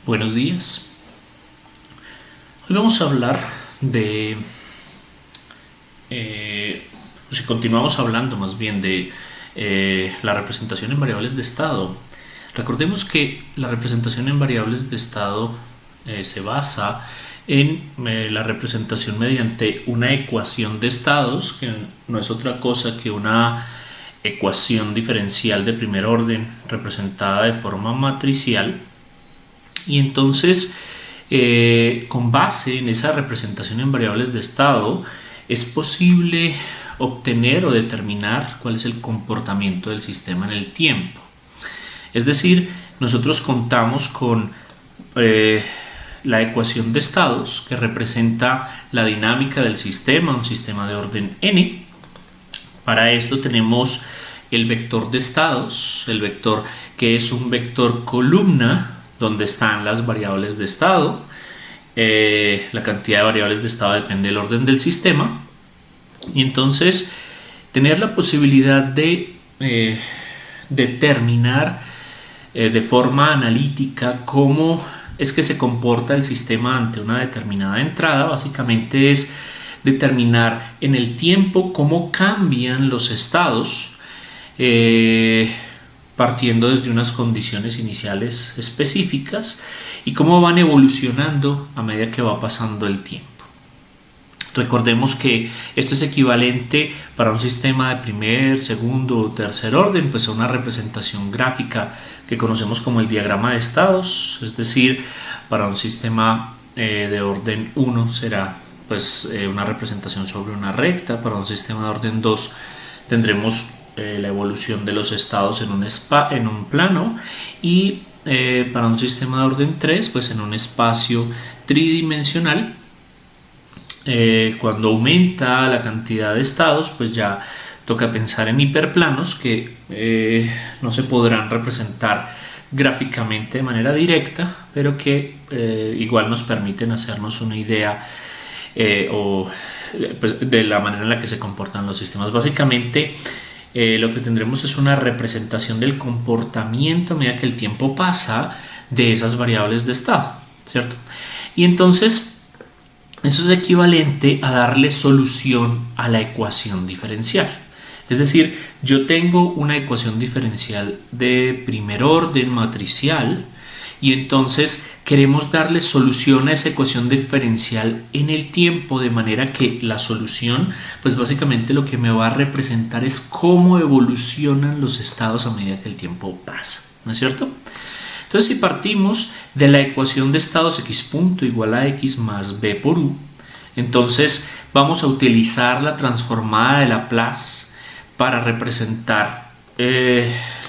Buenos días. Hoy vamos a hablar de, si continuamos hablando más bien de la representación en variables de estado. Recordemos que la representación en variables de estado se basa en la representación mediante una ecuación de estados, que no es otra cosa que una ecuación diferencial de primer orden representada de forma matricial. Y entonces, con base en esa representación en variables de estado, es posible obtener o determinar cuál es el comportamiento del sistema en el tiempo. Es decir, nosotros contamos con la ecuación de estados que representa la dinámica del sistema, un sistema de orden n. Para esto tenemos el vector de estados, el vector que es un vector columna donde están las variables de estado. La cantidad de variables de estado depende del orden del sistema. Y entonces tener la posibilidad de determinar de forma analítica cómo es que se comporta el sistema ante una determinada entrada, básicamente es determinar en el tiempo cómo cambian los estados, partiendo desde unas condiciones iniciales específicas y cómo van evolucionando a medida que va pasando el tiempo. Recordemos que esto es equivalente para un sistema de primer, segundo o tercer orden, pues a una representación gráfica que conocemos como el diagrama de estados. Es decir, para un sistema de orden 1 será pues una representación sobre una recta. Para un sistema de orden 2 tendremos la evolución de los estados en un plano, y para un sistema de orden 3 pues en un espacio tridimensional. Cuando aumenta la cantidad de estados, pues ya toca pensar en hiperplanos que no se podrán representar gráficamente de manera directa, pero que igual nos permiten hacernos una idea pues, de la manera en la que se comportan los sistemas. Básicamente lo que tendremos es una representación del comportamiento a medida que el tiempo pasa de esas variables de estado, ¿cierto? Y entonces eso es equivalente a darle solución a la ecuación diferencial. Es decir, yo tengo una ecuación diferencial de primer orden matricial y entonces queremos darle solución a esa ecuación diferencial en el tiempo, de manera que la solución, pues básicamente lo que me va a representar es cómo evolucionan los estados a medida que el tiempo pasa, ¿no es cierto? Entonces, si partimos de la ecuación de estados x punto igual a x más b por u, entonces vamos a utilizar la transformada de Laplace para representar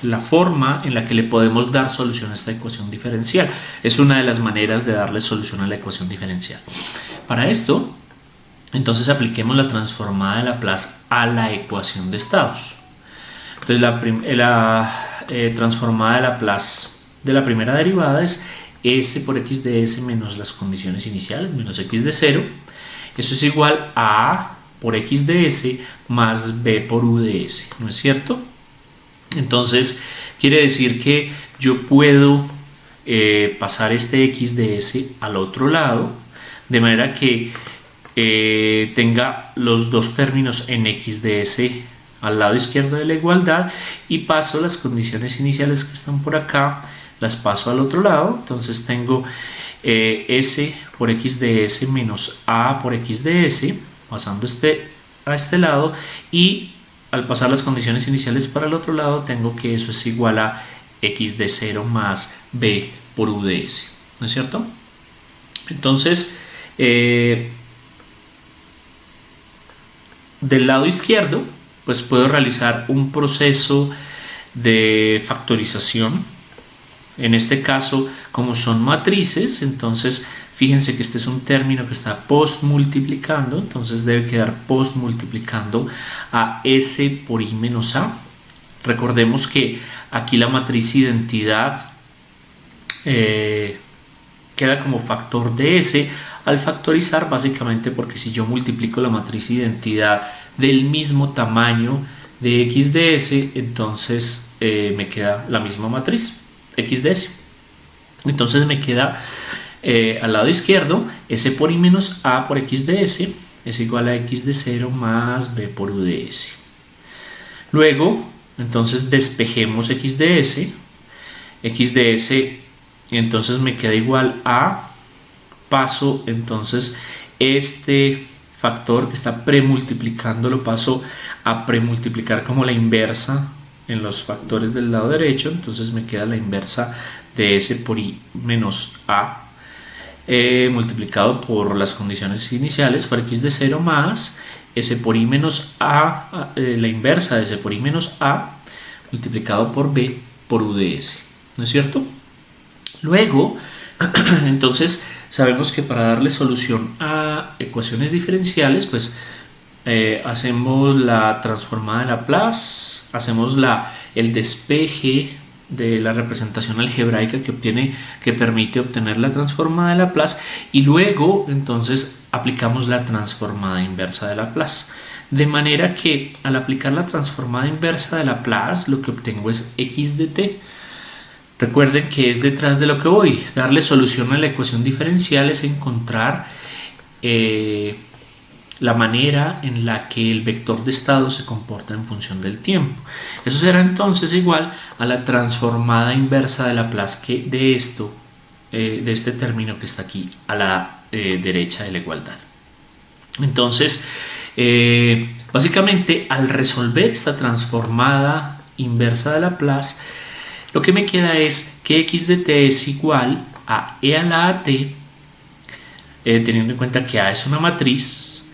la forma en la que le podemos dar solución a esta ecuación diferencial. Es una de las maneras de darle solución a la ecuación diferencial. Para esto, entonces apliquemos la transformada de Laplace a la ecuación de estados. Entonces la transformada de Laplace de la primera derivada es s por x de s menos las condiciones iniciales, menos x de 0. Eso es igual a A por x de s más b por u de s, ¿no es cierto? Entonces quiere decir que yo puedo pasar este x de s al otro lado, de manera que tenga los dos términos en x de s al lado izquierdo de la igualdad, y paso las condiciones iniciales que están por acá, las paso al otro lado. Entonces tengo s por x de s menos a por x de s, pasando a este lado, y al pasar las condiciones iniciales para el otro lado tengo que eso es igual a x de 0 más b por u de s, ¿no es cierto? Entonces del lado izquierdo pues puedo realizar un proceso de factorización. En este caso, como son matrices, entonces fíjense que este es un término que está post-multiplicando, entonces debe quedar post-multiplicando a s por i menos a. Recordemos que aquí la matriz identidad queda como factor de s al factorizar, básicamente porque si yo multiplico la matriz identidad del mismo tamaño de x de s, entonces me queda la misma matriz, x de s. Entonces me queda al lado izquierdo S por I menos A por X de S es igual a X de 0 más B por U de S. Luego, entonces despejemos X de S. X de S, entonces me queda igual a, paso entonces este factor que está premultiplicando, lo paso a premultiplicar como la inversa en los factores del lado derecho, entonces me queda la inversa de S por I menos A multiplicado por las condiciones iniciales por X de 0 más S por I menos A, la inversa de S por I menos A multiplicado por B por U de S, ¿no es cierto? Luego, entonces sabemos que para darle solución a ecuaciones diferenciales, pues hacemos la transformada de Laplace, hacemos el despeje de la representación algebraica que permite obtener la transformada de Laplace, y luego entonces aplicamos la transformada inversa de Laplace, de manera que al aplicar la transformada inversa de Laplace lo que obtengo es X de t. Recuerden que es detrás de lo que voy. Darle solución a la ecuación diferencial es encontrar la manera en la que el vector de estado se comporta en función del tiempo. Eso será entonces igual a la transformada inversa de Laplace de este término que está aquí a la derecha de la igualdad. Entonces, básicamente al resolver esta transformada inversa de Laplace, lo que me queda es que X de t es igual a E a la AT, teniendo en cuenta que A es una matriz,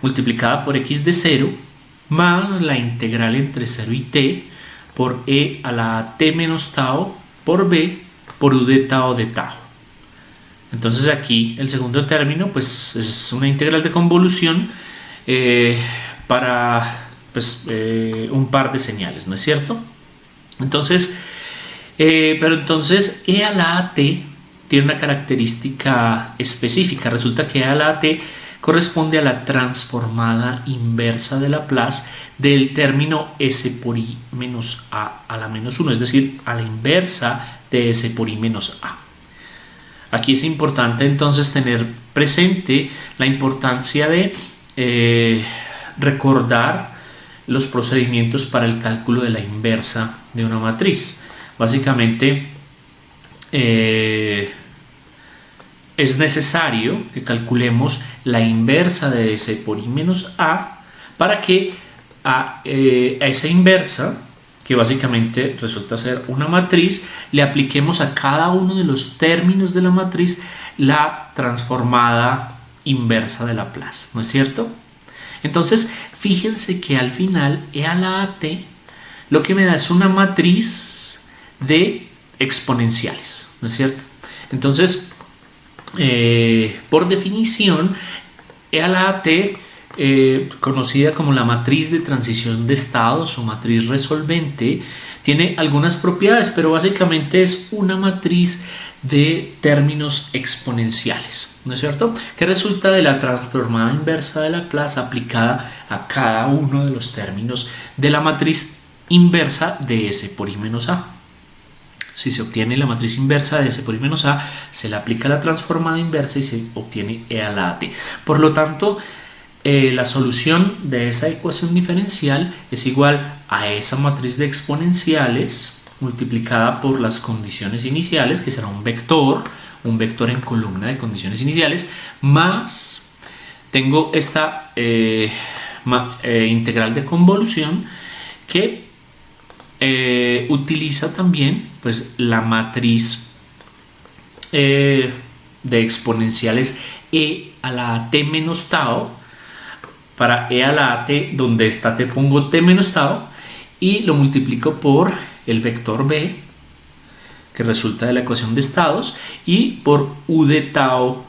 multiplicada por X de 0, más la integral entre 0 y t por E a la t menos tau por B por U de tau de tau. Entonces aquí el segundo término pues es una integral de convolución para un par de señales, ¿no es cierto? Entonces, pero entonces E a la AT tiene una característica específica. Resulta que E a la AT corresponde a la transformada inversa de Laplace del término S por I menos A a la menos 1, es decir, a la inversa de S por I menos A. Aquí es importante entonces tener presente la importancia de recordar los procedimientos para el cálculo de la inversa de una matriz. Básicamente es necesario que calculemos la inversa de S por I menos A para que a esa inversa, que básicamente resulta ser una matriz, le apliquemos a cada uno de los términos de la matriz la transformada inversa de Laplace, ¿no es cierto? Entonces, fíjense que al final E a la AT lo que me da es una matriz de exponenciales, ¿no es cierto? Entonces, por definición, E a la AT, conocida como la matriz de transición de estados o matriz resolvente, tiene algunas propiedades, pero básicamente es una matriz de términos exponenciales, ¿no es cierto? Que resulta de la transformada inversa de Laplace aplicada a cada uno de los términos de la matriz inversa de S por I menos A. Si se obtiene la matriz inversa de S por I menos A, se le aplica la transformada inversa y se obtiene E a la AT. Por lo tanto, la solución de esa ecuación diferencial es igual a esa matriz de exponenciales multiplicada por las condiciones iniciales, que será un vector en columna de condiciones iniciales, más tengo esta integral de convolución que utiliza también pues la matriz de exponenciales E a la t menos tau. Para E a la t, donde está t pongo t menos tau y lo multiplico por el vector b, que resulta de la ecuación de estados, y por u de tau,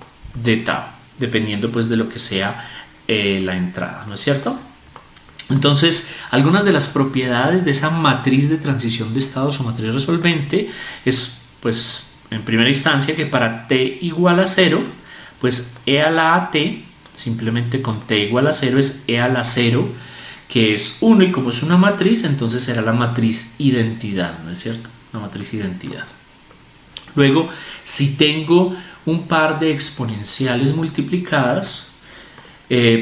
dependiendo pues de lo que sea la entrada, ¿no es cierto? Entonces, algunas de las propiedades de esa matriz de transición de estados o matriz resolvente es, pues, en primera instancia, que para t igual a 0, pues E a la AT, simplemente con t igual a 0, es E a la 0, que es 1, y como es una matriz, entonces será la matriz identidad, ¿no es cierto? La matriz identidad. Luego, si tengo un par de exponenciales multiplicadas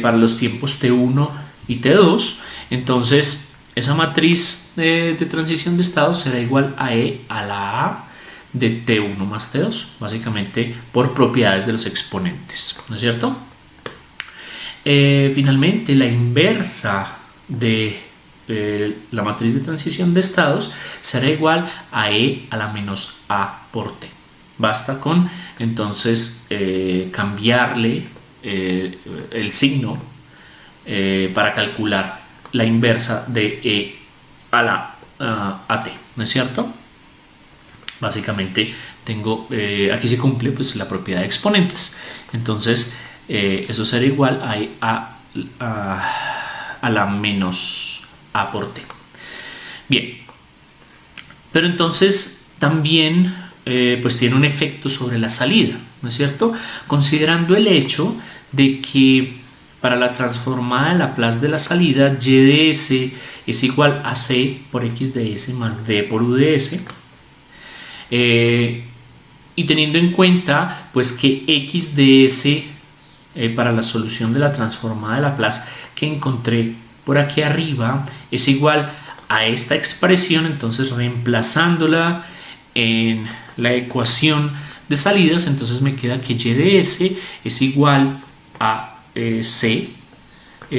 para los tiempos t1 y t2, entonces esa matriz de transición de estado será igual a E a la A de t1 más t2, básicamente por propiedades de los exponentes, ¿no es cierto? Finalmente, la inversa de la matriz de transición de estados será igual a E a la menos A por T. Basta con entonces cambiarle el signo para calcular la inversa de E a la a T, ¿no es cierto? Básicamente tengo, aquí se cumple pues la propiedad de exponentes, entonces eso será igual a E a la menos A por T. Bien, pero entonces también pues tiene un efecto sobre la salida, ¿no es cierto? Considerando el hecho de que para la transformada de Laplace de la salida, y de s es igual a c por x de s más d por u de s, y teniendo en cuenta pues que x de s para la solución de la transformada de Laplace que encontré por aquí arriba es igual a esta expresión, entonces reemplazándola en la ecuación de salidas, entonces me queda que y de s es igual a c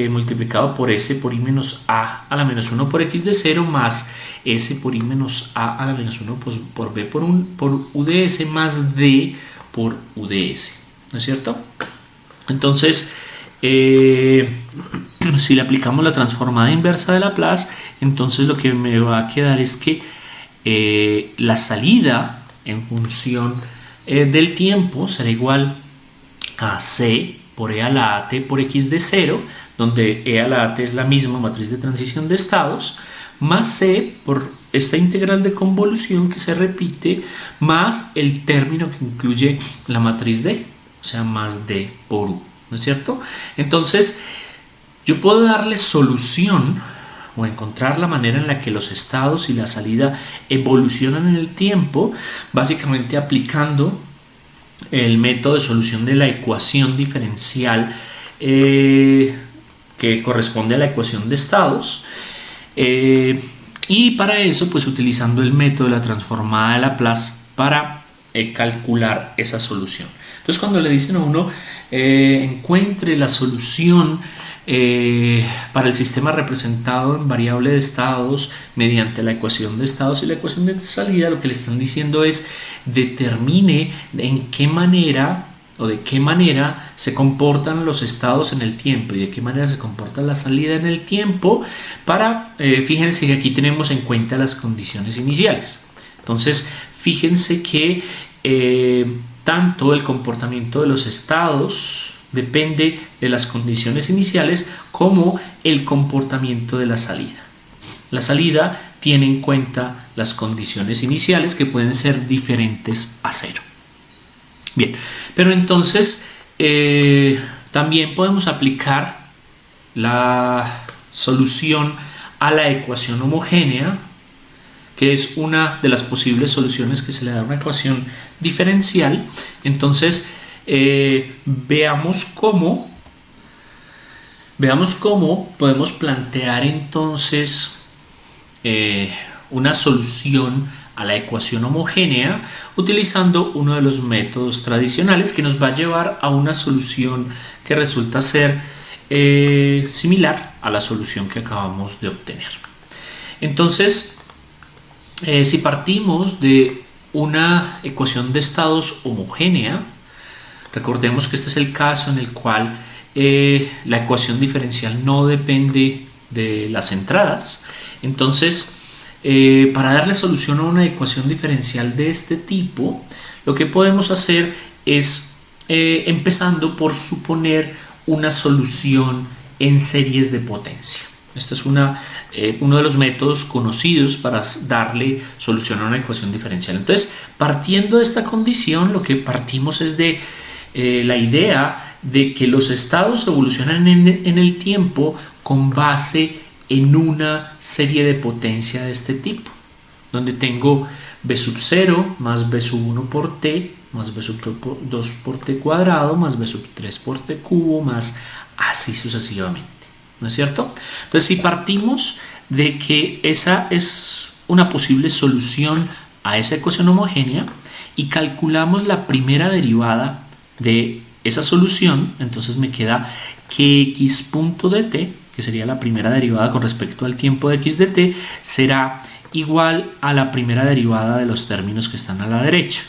multiplicado por s por i menos a la menos 1 por x de 0 más s por i menos a la menos 1 por b por u de s más d por u de s, ¿no es cierto? Entonces, si le aplicamos la transformada inversa de Laplace, entonces lo que me va a quedar es que la salida en función del tiempo será igual a c por e a la at por x de 0, donde e a la at es la misma matriz de transición de estados, más c por esta integral de convolución que se repite, más el término que incluye la matriz d, o sea, más d por u, ¿no es cierto? Entonces, yo puedo darle solución o encontrar la manera en la que los estados y la salida evolucionan en el tiempo, básicamente aplicando el método de solución de la ecuación diferencial que corresponde a la ecuación de estados, y para eso pues utilizando el método de la transformada de Laplace para calcular esa solución. Entonces cuando le dicen a uno encuentre la solución para el sistema representado en variable de estados mediante la ecuación de estados y la ecuación de salida, lo que le están diciendo es determine en qué manera o de qué manera se comportan los estados en el tiempo y de qué manera se comporta la salida en el tiempo para, fíjense que aquí tenemos en cuenta las condiciones iniciales. Entonces fíjense que tanto el comportamiento de los estados depende de las condiciones iniciales como el comportamiento de la salida. La salida tiene en cuenta las condiciones iniciales que pueden ser diferentes a 0. Bien, pero entonces también podemos aplicar la solución a la ecuación homogénea, que es una de las posibles soluciones que se le da a una ecuación diferencial. Entonces, veamos cómo podemos plantear entonces una solución a la ecuación homogénea utilizando uno de los métodos tradicionales que nos va a llevar a una solución que resulta ser similar a la solución que acabamos de obtener. Entonces, si partimos de una ecuación de estados homogénea, recordemos que este es el caso en el cual la ecuación diferencial no depende de las entradas. Entonces, para darle solución a una ecuación diferencial de este tipo, lo que podemos hacer es empezando por suponer una solución en series de potencia. Este es uno de los métodos conocidos para darle solución a una ecuación diferencial. Entonces, partiendo de esta condición, lo que partimos es de la idea de que los estados evolucionan en el tiempo con base en una serie de potencia de este tipo, donde tengo b sub 0 más b sub 1 por t más b sub 2 por t cuadrado más b sub 3 por t cubo más así sucesivamente, ¿no es cierto? Entonces, si partimos de que esa es una posible solución a esa ecuación homogénea y calculamos la primera derivada de esa solución, entonces me queda que x punto de t, que sería la primera derivada con respecto al tiempo de x de t, será igual a la primera derivada de los términos que están a la derecha.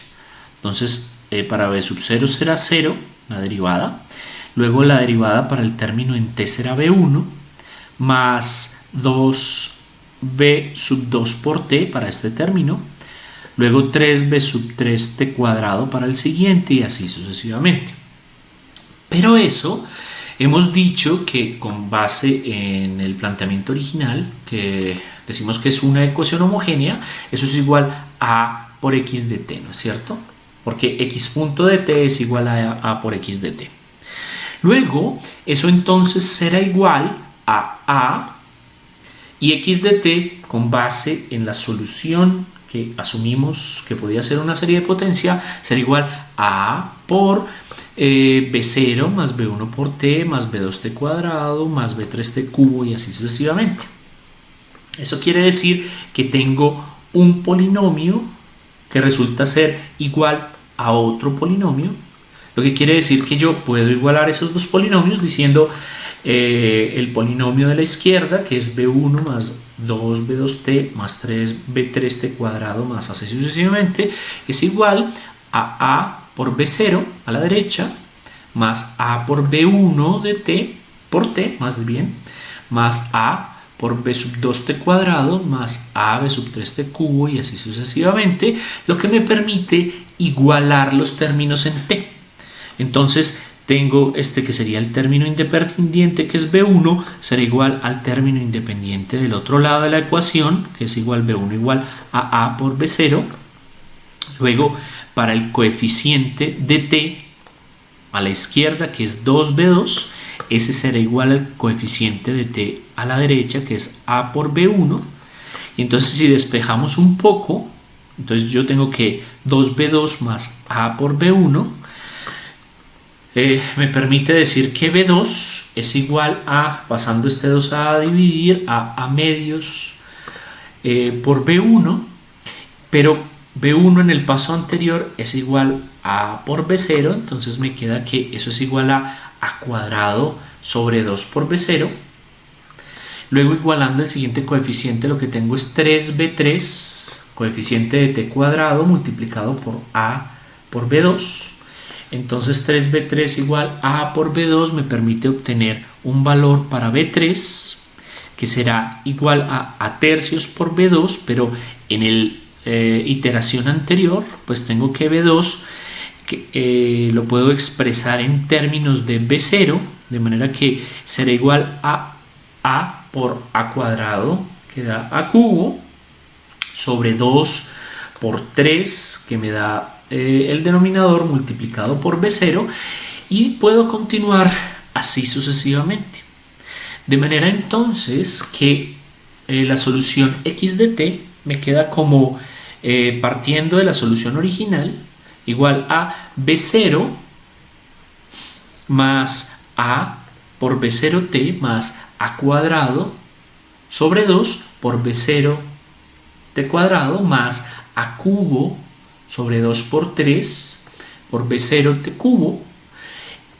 Entonces, para b sub 0 será 0, la derivada. Luego la derivada para el término en t será b1, más 2b sub 2 por t para este término. Luego 3b sub 3t cuadrado para el siguiente y así sucesivamente. Pero eso hemos dicho que con base en el planteamiento original, que decimos que es una ecuación homogénea, eso es igual a por x de t, ¿no es cierto? Porque x punto de t es igual a por x de t. Luego, eso entonces será igual a y x de t con base en la solución que asumimos que podía ser una serie de potencia, será igual a por b0 más b1 por t más b2t cuadrado más b3t cubo y así sucesivamente. Eso quiere decir que tengo un polinomio que resulta ser igual a otro polinomio, lo que quiere decir que yo puedo igualar esos dos polinomios diciendo el polinomio de la izquierda, que es b1 más 2b2t más 3b3t cuadrado más así sucesivamente, es igual a por b0 a la derecha más a por b1 de t por t más bien más a por b sub 2t cuadrado más a b sub 3t cubo y así sucesivamente, lo que me permite igualar los términos en t. Entonces tengo este que sería el término independiente, que es b1, será igual al término independiente del otro lado de la ecuación, que es igual b1 igual a por b0. Luego, para el coeficiente de t a la izquierda, que es 2b2, ese será igual al coeficiente de t a la derecha, que es a por b1. Y entonces, si despejamos un poco, entonces yo tengo que 2b2 más a por b1 me permite decir que b2 es igual a, pasando este 2 a dividir, a medios por b1, pero b1 en el paso anterior es igual a por b0, entonces me queda que eso es igual a cuadrado sobre 2 por b0. Luego, igualando el siguiente coeficiente, lo que tengo es 3b3, coeficiente de t cuadrado multiplicado por a por b2. Entonces 3b3 igual a por b2 me permite obtener un valor para b3 que será igual a tercios por b2, pero en el iteración anterior pues tengo que b2 que, lo puedo expresar en términos de b0, de manera que será igual a por a cuadrado, que da a cubo, sobre 2 por 3, que me da el denominador multiplicado por b0, y puedo continuar así sucesivamente. De manera entonces que la solución x de t me queda como partiendo de la solución original igual a b0 más a por b0t más a cuadrado sobre 2 por b0t cuadrado más a cubo sobre 2 por 3 por b0t cubo.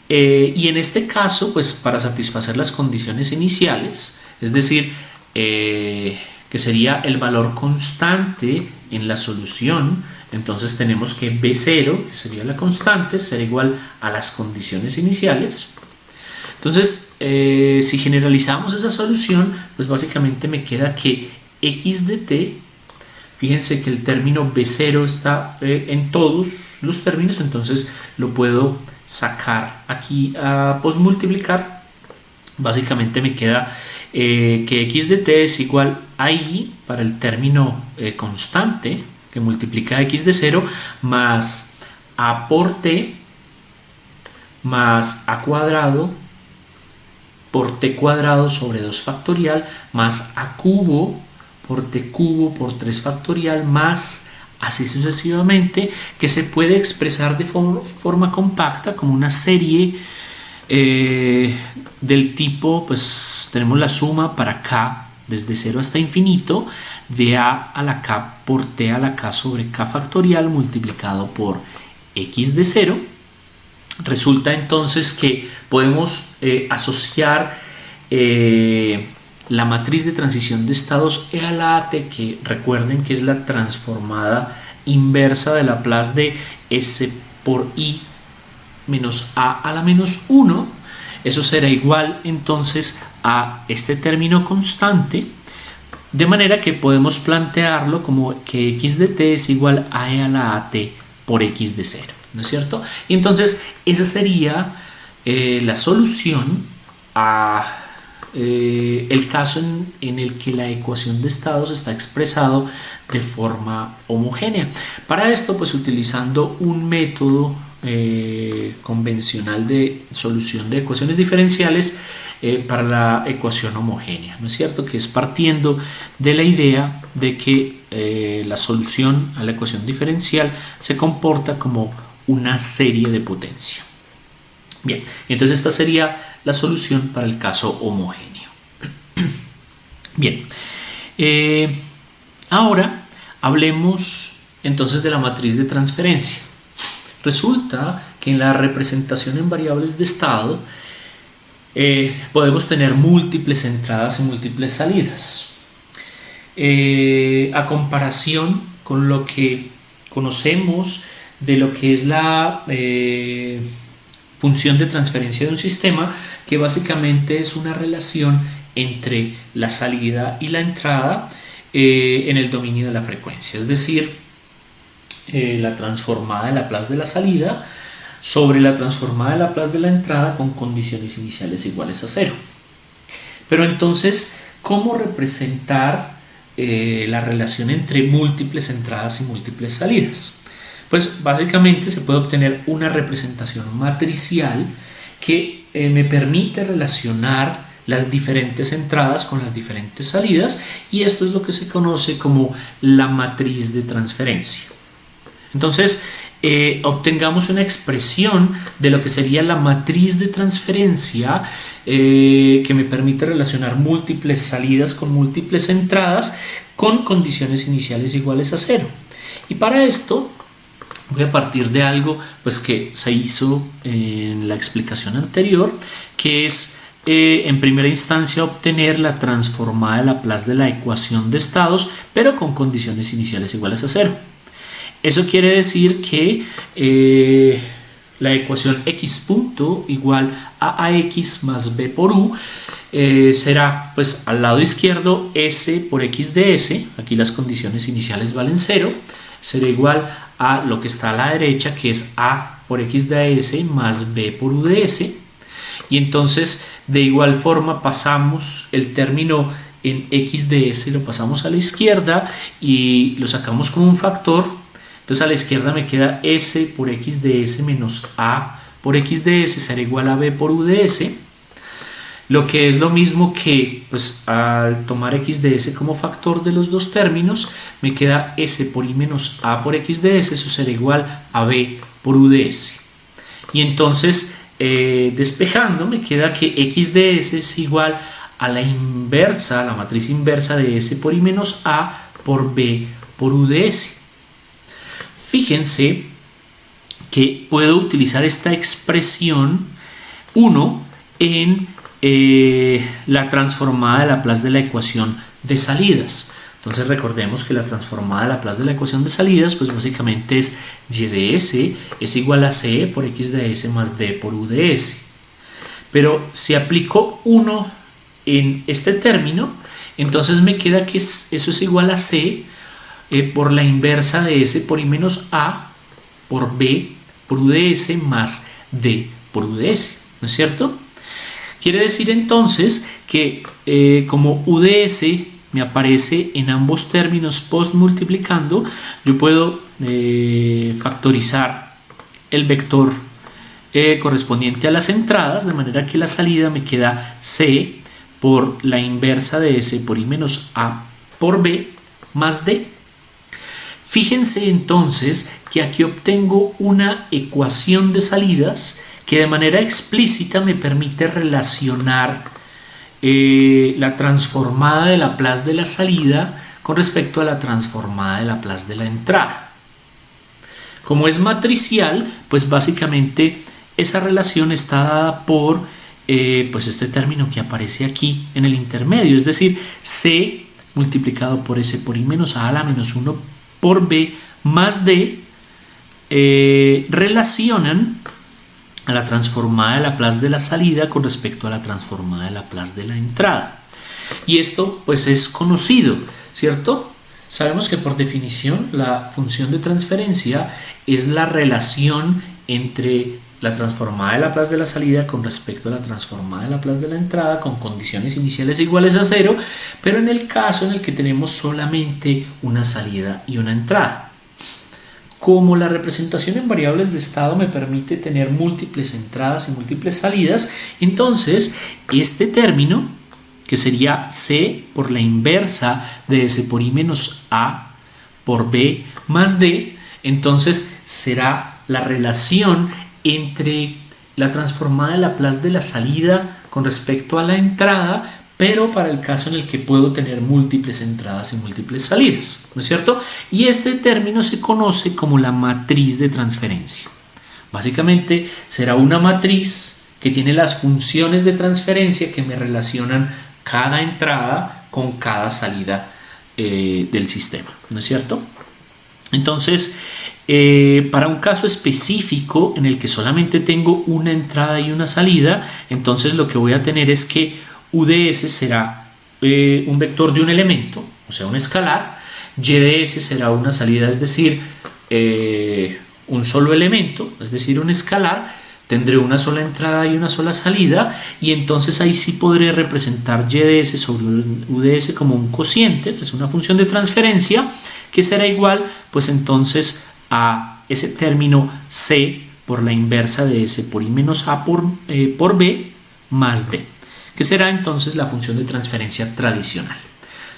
Y en este caso, pues para satisfacer las condiciones iniciales, es decir, que sería el valor constante en la solución, entonces tenemos que b0, que sería la constante, será igual a las condiciones iniciales. Entonces, si generalizamos esa solución, pues básicamente me queda que x de t, fíjense que el término b0 está en todos los términos, entonces lo puedo sacar aquí a posmultiplicar. Básicamente me queda que x de t es igual a y para el término constante que multiplica x de 0 más a por t más a cuadrado por t cuadrado sobre 2 factorial más a cubo por t cubo por 3 factorial más así sucesivamente, que se puede expresar de forma compacta como una serie del tipo, pues tenemos la suma para k desde 0 hasta infinito de a a la k por t a la k sobre k factorial multiplicado por x de 0. Resulta entonces que podemos asociar la matriz de transición de estados e a la at, que recuerden que es la transformada inversa de Laplace de s por i menos a la menos 1. Eso será igual entonces a este término constante, de manera que podemos plantearlo como que x de t es igual a e a la at por x de 0, ¿no es cierto? Y entonces esa sería la solución a el caso en el que la ecuación de estados está expresado de forma homogénea. Para esto, pues utilizando un método convencional de solución de ecuaciones diferenciales para la ecuación homogénea, ¿no es cierto? Que es partiendo de la idea de que la solución a la ecuación diferencial se comporta como una serie de potencia. Bien, entonces esta sería la solución para el caso homogéneo. Bien, ahora hablemos entonces de la matriz de transferencia. Resulta que en la representación en variables de estado podemos tener múltiples entradas y múltiples salidas. A comparación con lo que conocemos de lo que es la función de transferencia de un sistema, que básicamente es una relación entre la salida y la entrada en el dominio de la frecuencia, es decir, la transformada de Laplace de la salida sobre la transformada de Laplace de la entrada con condiciones iniciales iguales a 0. Pero entonces, ¿cómo representar la relación entre múltiples entradas y múltiples salidas? Pues básicamente se puede obtener una representación matricial que me permite relacionar las diferentes entradas con las diferentes salidas, y esto es lo que se conoce como la matriz de transferencia. Entonces, obtengamos una expresión de lo que sería la matriz de transferencia que me permite relacionar múltiples salidas con múltiples entradas con condiciones iniciales iguales a 0. Y para esto voy a partir de algo pues, que se hizo en la explicación anterior, que es en primera instancia obtener la transformada de Laplace de la ecuación de estados, pero con condiciones iniciales iguales a 0. Eso quiere decir que la ecuación x punto igual a ax más b por u será pues al lado izquierdo s por x de s, aquí las condiciones iniciales valen 0, será igual a lo que está a la derecha, que es a por x de s más b por u de s, y entonces de igual forma pasamos el término en x de s, lo pasamos a la izquierda y lo sacamos con un factor. Entonces a la izquierda me queda s por x de s menos a por x de s será igual a b por u de s, lo que es lo mismo que pues al tomar x de s como factor de los dos términos me queda s por i menos a por x de s, eso será igual a b por u de s. Y entonces despejando me queda que x de s es igual a la inversa, la matriz inversa de s por i menos a por b por u de s. Fíjense que puedo utilizar esta expresión 1 en la transformada de Laplace de la ecuación de salidas. Entonces recordemos que la transformada de Laplace de la ecuación de salidas pues básicamente es y de s es igual a c por x de s más d por u de s. Pero si aplico 1 en este término, entonces me queda que eso es igual a c por la inversa de s por i menos a por b por u de s más d por u de s, ¿no es cierto? Quiere decir entonces que como u de s me aparece en ambos términos post multiplicando, yo puedo factorizar el vector correspondiente a las entradas, de manera que la salida me queda c por la inversa de s por i menos a por b más d. Fíjense entonces que aquí obtengo una ecuación de salidas que de manera explícita me permite relacionar la transformada de Laplace de la salida con respecto a la transformada de Laplace de la entrada. Como es matricial, pues básicamente esa relación está dada por pues este término que aparece aquí en el intermedio, es decir, C multiplicado por S por I menos A la menos 1 por B más D relacionan a la transformada de Laplace de la salida con respecto a la transformada de Laplace de la entrada. Y esto pues es conocido, ¿cierto? Sabemos que por definición la función de transferencia es la relación entre la transformada de Laplace de la salida con respecto a la transformada de Laplace de la entrada con condiciones iniciales iguales a 0, pero en el caso en el que tenemos solamente una salida y una entrada. Como la representación en variables de estado me permite tener múltiples entradas y múltiples salidas, entonces este término, que sería C por la inversa de S por I menos A por B más D, entonces será la relación entre la transformada de Laplace de la salida con respecto a la entrada, pero para el caso en el que puedo tener múltiples entradas y múltiples salidas, ¿no es cierto? Y este término se conoce como la matriz de transferencia. Básicamente será una matriz que tiene las funciones de transferencia que me relacionan cada entrada con cada salida del sistema, ¿no es cierto? Entonces, para un caso específico en el que solamente tengo una entrada y una salida, entonces lo que voy a tener es que UDS será un vector de un elemento, o sea, un escalar. YDS será una salida, es decir, un solo elemento, es decir, un escalar. Tendré una sola entrada y una sola salida, y entonces ahí sí podré representar YDS sobre UDS como un cociente, es una función de transferencia que será igual pues entonces a ese término C por la inversa de S por I menos A por B más D, que será entonces la función de transferencia tradicional.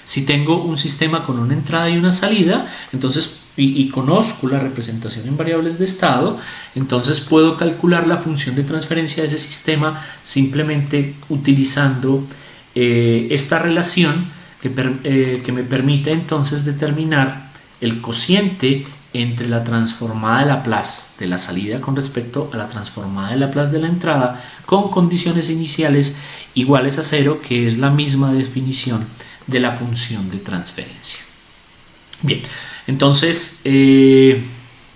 Si tengo un sistema con una entrada y una salida, entonces y conozco la representación en variables de estado, entonces puedo calcular la función de transferencia de ese sistema simplemente utilizando esta relación que me permite entonces determinar el cociente entre la transformada de Laplace de la salida con respecto a la transformada de Laplace de la entrada con condiciones iniciales iguales a 0, que es la misma definición de la función de transferencia. Bien, entonces,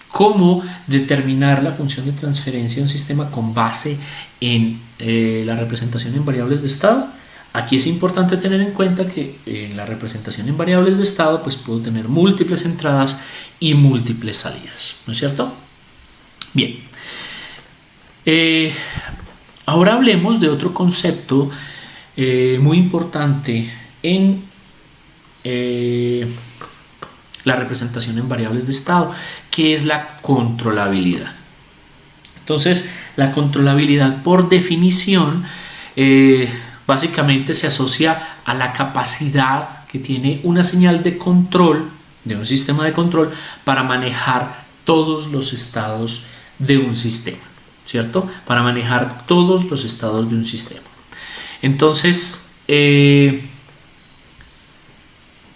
¿cómo determinar la función de transferencia de un sistema con base en la representación en variables de estado? Aquí es importante tener en cuenta que en la representación en variables de estado pues puedo tener múltiples entradas y múltiples salidas, ¿no es cierto? Bien, ahora hablemos de otro concepto muy importante en la representación en variables de estado, que es la controlabilidad. Entonces, la controlabilidad por definición básicamente se asocia a la capacidad que tiene una señal de control de un sistema de control para manejar todos los estados de un sistema, ¿cierto? Para manejar todos los estados de un sistema. Entonces,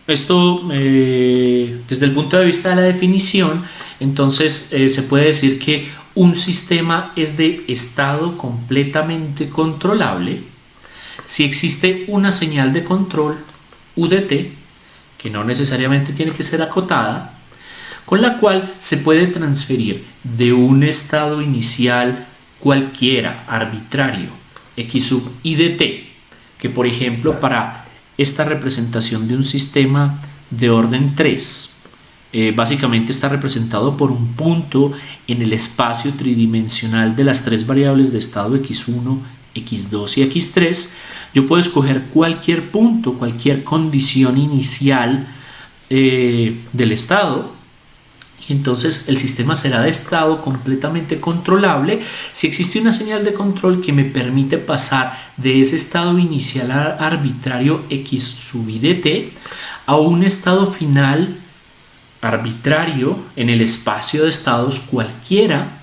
esto desde el punto de vista de la definición, entonces se puede decir que un sistema es de estado completamente controlable si existe una señal de control UDT, que no necesariamente tiene que ser acotada, con la cual se puede transferir de un estado inicial cualquiera, arbitrario, X sub I de t, que por ejemplo para esta representación de un sistema de orden 3 básicamente está representado por un punto en el espacio tridimensional de las tres variables de estado x1, x2 y x3. Yo puedo escoger cualquier punto, cualquier condición inicial del estado, y entonces el sistema será de estado completamente controlable si existe una señal de control que me permite pasar de ese estado inicial arbitrario x sub i de t a un estado final arbitrario en el espacio de estados cualquiera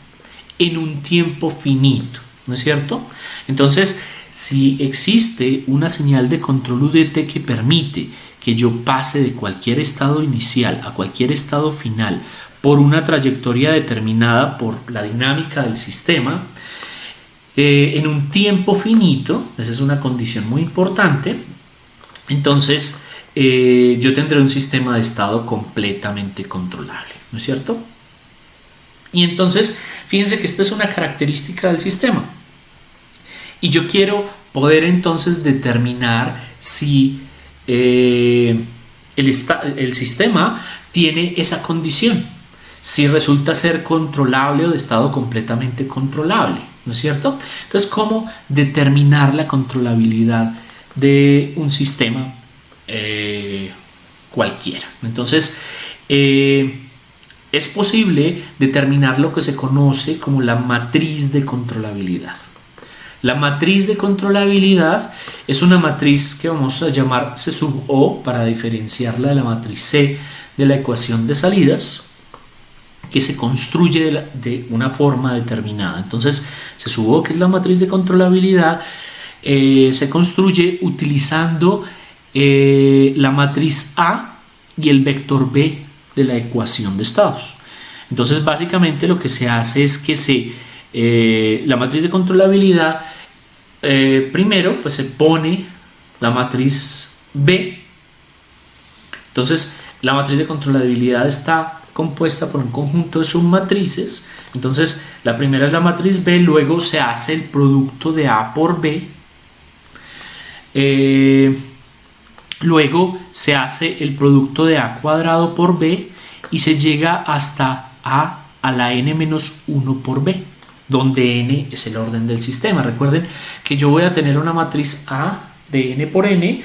en un tiempo finito, ¿no es cierto? Entonces, si existe una señal de control UDT que permite que yo pase de cualquier estado inicial a cualquier estado final por una trayectoria determinada por la dinámica del sistema, en un tiempo finito, esa es una condición muy importante, entonces yo tendré un sistema de estado completamente controlable, ¿no es cierto? Y entonces, fíjense que esta es una característica del sistema. Y yo quiero poder entonces determinar si el sistema tiene esa condición, si resulta ser controlable o de estado completamente controlable, ¿no es cierto? Entonces, ¿cómo determinar la controlabilidad de un sistema cualquiera? Entonces, es posible determinar lo que se conoce como la matriz de controlabilidad. La matriz de controlabilidad es una matriz que vamos a llamar C sub O para diferenciarla de la matriz C de la ecuación de salidas, que se construye de una forma determinada. Entonces, C sub O, que es la matriz de controlabilidad, se construye utilizando la matriz A y el vector B de la ecuación de estados. Entonces, básicamente lo que se hace es que la matriz de controlabilidad, primero pues se pone la matriz B. Entonces, la matriz de controlabilidad está compuesta por un conjunto de submatrices. Entonces, la primera es la matriz B, luego se hace el producto de A por B, luego se hace el producto de A cuadrado por B y se llega hasta A a la n-1 por B, donde n es el orden del sistema. Recuerden que yo voy a tener una matriz A de n por n,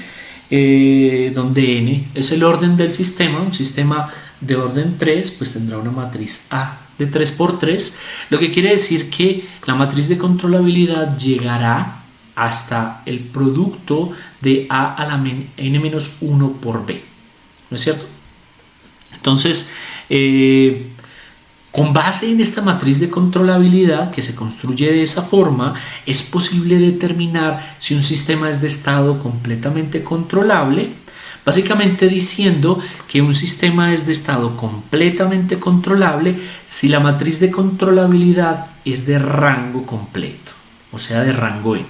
donde n es el orden del sistema. Un sistema de orden 3 pues tendrá una matriz A de 3 por 3, lo que quiere decir que la matriz de controlabilidad llegará hasta el producto de A a la n-1 por B, ¿no es cierto? Entonces, con base en esta matriz de controlabilidad que se construye de esa forma, es posible determinar si un sistema es de estado completamente controlable, básicamente diciendo que un sistema es de estado completamente controlable si la matriz de controlabilidad es de rango completo, o sea, de rango n.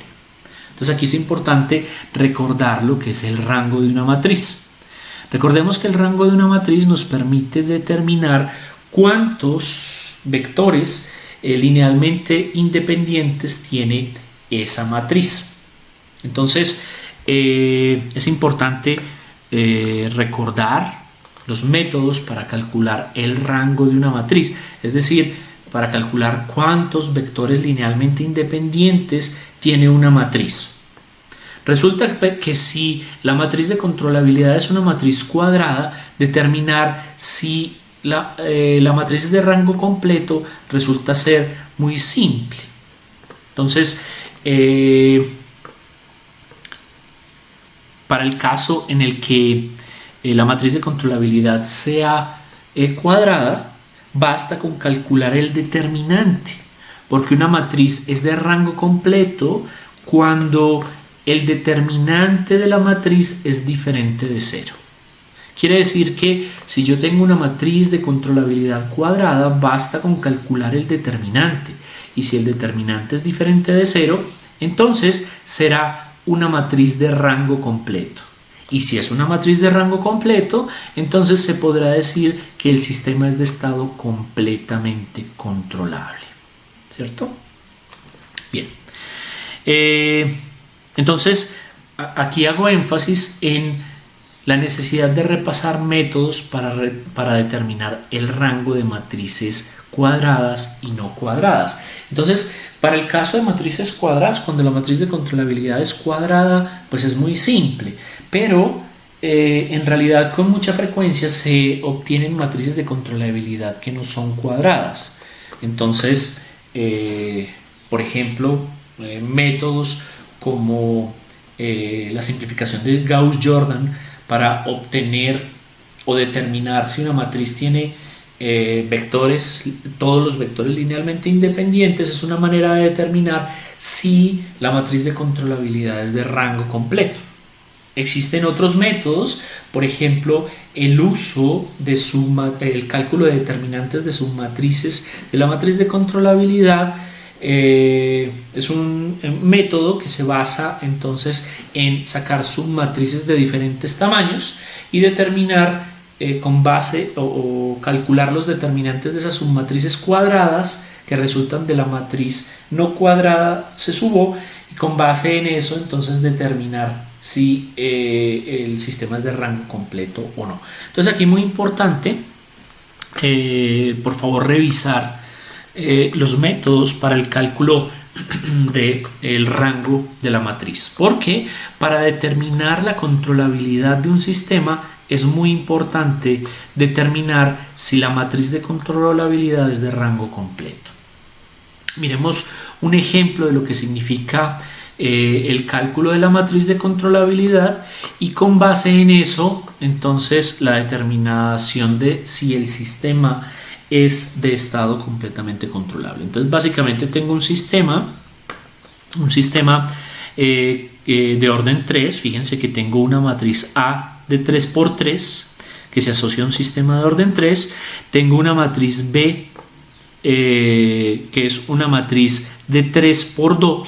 Entonces aquí es importante recordar lo que es el rango de una matriz. Recordemos que el rango de una matriz nos permite determinar cuántos vectores linealmente independientes tiene esa matriz. Entonces es importante recordar los métodos para calcular el rango de una matriz, es decir, para calcular cuántos vectores linealmente independientes tiene una matriz. Resulta que si la matriz de controlabilidad es una matriz cuadrada, determinar si la matriz es de rango completo resulta ser muy simple. Entonces, para el caso en el que la matriz de controlabilidad sea cuadrada, basta con calcular el determinante, porque una matriz es de rango completo cuando el determinante de la matriz es diferente de 0. Quiere decir que si yo tengo una matriz de controlabilidad cuadrada, basta con calcular el determinante, y si el determinante es diferente de 0, entonces será una matriz de rango completo. Y si es una matriz de rango completo, entonces se podrá decir que el sistema es de estado completamente controlable, ¿cierto? Bien. Entonces, aquí hago énfasis en la necesidad de repasar métodos para determinar el rango de matrices cuadradas y no cuadradas. Entonces, para el caso de matrices cuadradas, cuando la matriz de controlabilidad es cuadrada, pues es muy simple, pero en realidad con mucha frecuencia se obtienen matrices de controlabilidad que no son cuadradas. Entonces, por ejemplo, métodos como la simplificación de Gauss-Jordan para obtener o determinar si una matriz tiene vectores, todos los vectores linealmente independientes, es una manera de determinar si la matriz de controlabilidad es de rango completo. Existen otros métodos, por ejemplo, el uso de el cálculo de determinantes de submatrices de la matriz de controlabilidad. Es un método que se basa entonces en sacar submatrices de diferentes tamaños y determinar con base o calcular los determinantes de esas submatrices cuadradas que resultan de la matriz no cuadrada se sumó, y con base en eso entonces determinar si el sistema es de rango completo o no. Entonces aquí muy importante, por favor, revisar los métodos para el cálculo del rango de la matriz, porque para determinar la controlabilidad de un sistema es muy importante determinar si la matriz de controlabilidad es de rango completo. Miremos un ejemplo de lo que significa el cálculo de la matriz de controlabilidad, y con base en eso entonces la determinación de si el sistema es de estado completamente controlable. Entonces básicamente tengo un sistema de orden 3. Fíjense que tengo una matriz A de 3×3 que se asocia a un sistema de orden 3. Tengo una matriz B que es una matriz de 3×2,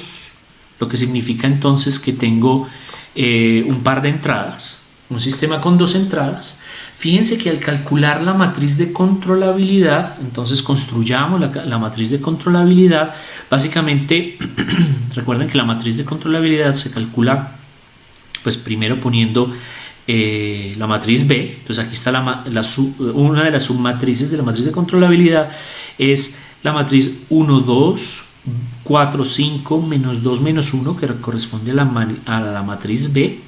lo que significa entonces que tengo un par de entradas, un sistema con 2 entradas. Fíjense que al calcular la matriz de controlabilidad, entonces construyamos la matriz de controlabilidad. Básicamente, recuerden que la matriz de controlabilidad se calcula pues primero poniendo la matriz B. Entonces aquí está una de las submatrices de la matriz de controlabilidad, es la matriz 1, 2, 4, 5, menos 2, menos 1, que corresponde a la matriz B.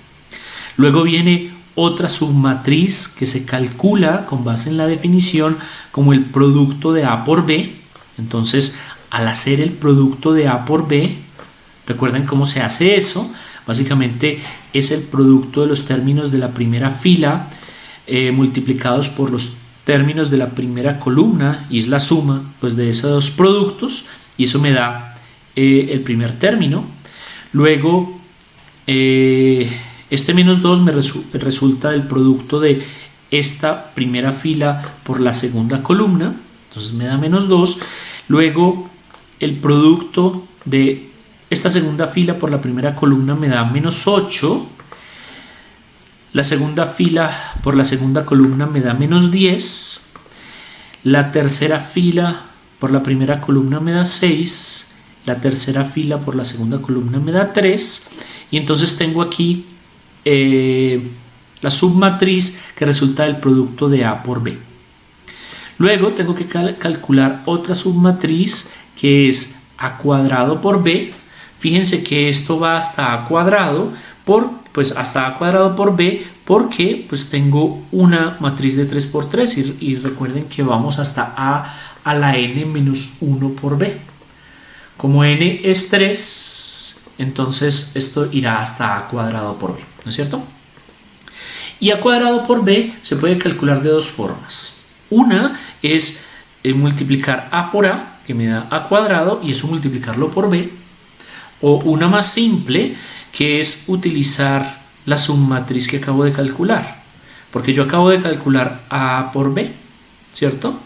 Luego viene otra submatriz que se calcula con base en la definición como el producto de A por B. Entonces, al hacer el producto de A por B, recuerden cómo se hace eso. Básicamente es el producto de los términos de la primera fila multiplicados por los términos de la primera columna, y es la suma pues de esos dos productos, y eso me da el primer término. Luego este menos 2 me resulta del producto de esta primera fila por la segunda columna, entonces me da menos 2. Luego el producto de esta segunda fila por la primera columna me da menos 8. La segunda fila por la segunda columna me da menos 10. La tercera fila por la primera columna me da 6. La tercera fila por la segunda columna me da 3. Y entonces tengo aquí la submatriz que resulta del producto de A por B. Luego tengo que calcular otra submatriz que es A cuadrado por B. Fíjense que esto va hasta A cuadrado hasta A cuadrado por B, porque pues tengo una matriz de 3×3 y recuerden que vamos hasta a la n menos 1 por B. Como n es 3, entonces esto irá hasta A cuadrado por B, ¿no es cierto? Y A cuadrado por B se puede calcular de dos formas. Una es multiplicar A por A, que me da A cuadrado, y eso multiplicarlo por B. O una más simple, que es utilizar la submatriz que acabo de calcular, porque yo acabo de calcular A por B, ¿cierto?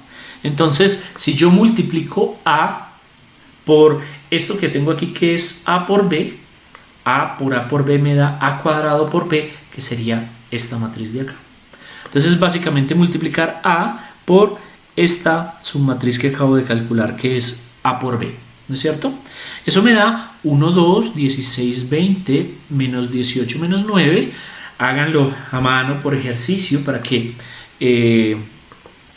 Entonces, si yo multiplico A por esto que tengo aquí, que es A por B, A por B me da A cuadrado por B, que sería esta matriz de acá. Entonces, básicamente multiplicar A por esta submatriz que acabo de calcular, que es A por B, ¿no es cierto? Eso me da 1, 2, 16, 20, menos 18, menos 9. Háganlo a mano por ejercicio para que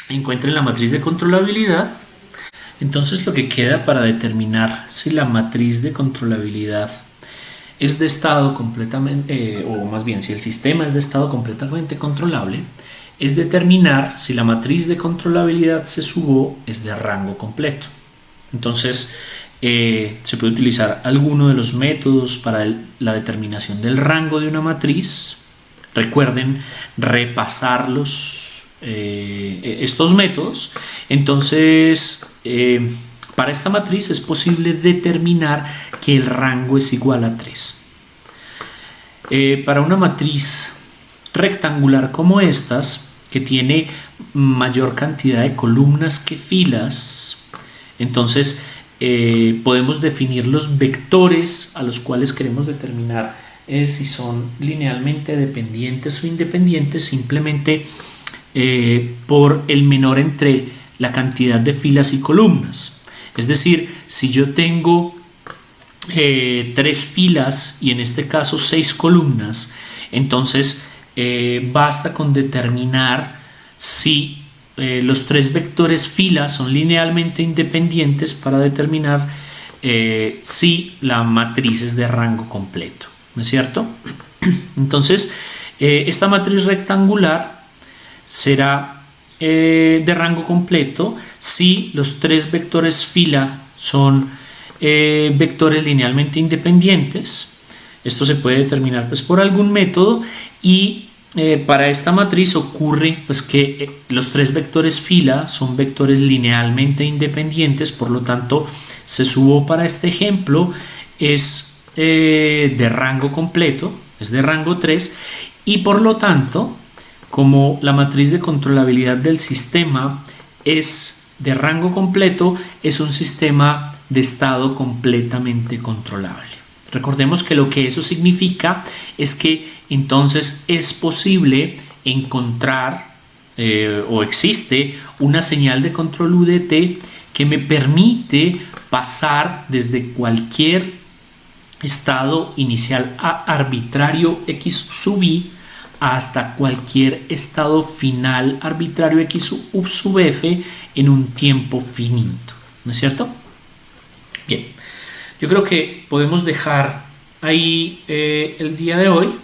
encuentren la matriz de controlabilidad. Entonces lo que queda para determinar si la matriz de controlabilidad es de estado completamente, o más bien si el sistema es de estado completamente controlable, es determinar si la matriz de controlabilidad CSUO es de rango completo. Entonces se puede utilizar alguno de los métodos para la determinación del rango de una matriz. Recuerden repasarlos estos métodos, entonces para esta matriz es posible determinar que el rango es igual a 3. Para una matriz rectangular como estas, que tiene mayor cantidad de columnas que filas, entonces podemos definir los vectores a los cuales queremos determinar si son linealmente dependientes o independientes simplemente por el menor entre la cantidad de filas y columnas. Es decir, si yo tengo 3 filas y en este caso 6 columnas, entonces basta con determinar si los 3 vectores filas son linealmente independientes para determinar si la matriz es de rango completo, ¿no es cierto? Entonces esta matriz rectangular será de rango completo si los 3 vectores fila son vectores linealmente independientes. Esto se puede determinar pues por algún método y para esta matriz ocurre pues que los 3 vectores fila son vectores linealmente independientes, por lo tanto C⁴ para este ejemplo es de rango completo, es de rango 3 y por lo tanto, como la matriz de controlabilidad del sistema es de rango completo, es un sistema de estado completamente controlable. Recordemos que lo que eso significa es que entonces es posible encontrar o existe una señal de control UDT que me permite pasar desde cualquier estado inicial arbitrario x sub i hasta cualquier estado final arbitrario x sub f en un tiempo finito, ¿no es cierto? Bien, yo creo que podemos dejar ahí el día de hoy.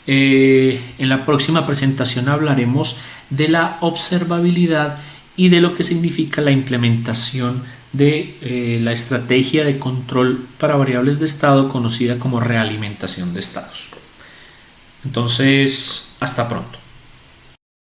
En la próxima presentación hablaremos de la observabilidad y de lo que significa la implementación de la estrategia de control para variables de estado conocida como realimentación de estados. Entonces, hasta pronto.